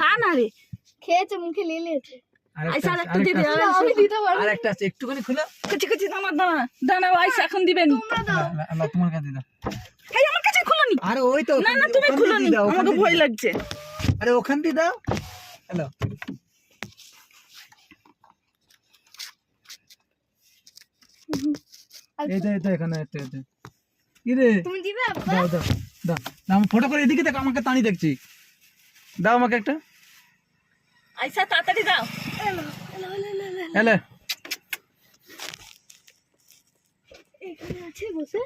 খা না রে, খেয়েছে, মুখে নিয়ে নিয়েছে। আইসা একটু দিবি, আমি দিতে পারবো আর একটা আছে, একটুখানি খুলো। কুচি কুচি দানা দানা দানা, আইসা এখন দিবেন। তোমরা দাও। আল্লাহ তোমার কাছে দাও। এই আমার কাছে খুলনি। আরে ওই তো না না তুমি খুলনি, আমাকে ভয় লাগছে। আরে ওখান দিয়ে দাও। হ্যালো, এই তো এখানে এতে কি রে? তুমি দিবে আব্বা? দাও দাও দাও দাও, আমি ফটো করে এদিকে দেখ, আমাকে টানি দেখছি। দাও আমাকে একটা। আইসা তাড়াতাড়ি দাও। এলো, এলো, এলো, এলো, এলো। এলে এখানে আছে বসে।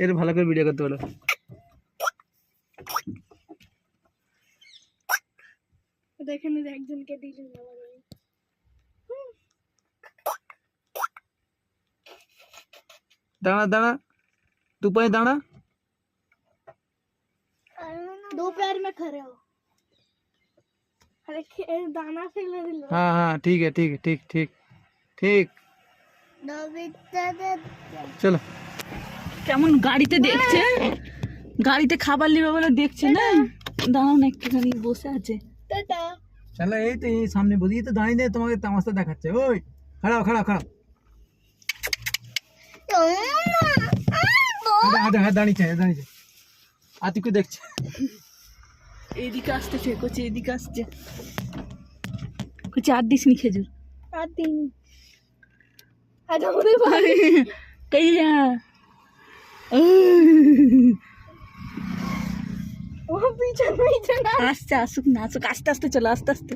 এর ভালো করে ভিডিও করতে বলো। দেখেন একজনকে দিলেন ভালো করে। দাঁড়া দাঁড়া, तू पाए दाना। दो पैर में खड़े हो। अरे दाना फेंक दिल। हाँ हाँ ठीक है ठीक है ठीक ठीक ठीक, चलो। কেমন গাড়িতে দেখছে, গাড়িতে খাবার নেবে বলে দেখছে না। দাঁড়াও না, একটুখানি বসে আছে। टाटा। चलो এই তো এই সামনে বসে তো দাঁড়িয়ে দিয়ে তোমাকে তামাশা দেখাচ্ছে। ওই খাড়াও খাড়াও খাড়াও, আরে হ্যাঁ দাঁড়িয়েছে দাঁড়িয়েছে, আতিকে দেখছে। এদিকে আসতেছে, কোচে এদিকে আসছে, কোচে আর দিস নি খেজুর। आती। आज हमारे भाई। कहिया वो पीछे नहीं चला। আসছে, আসুক না আসুক, আস্তে আস্তে চলো, আস্তে আস্তে।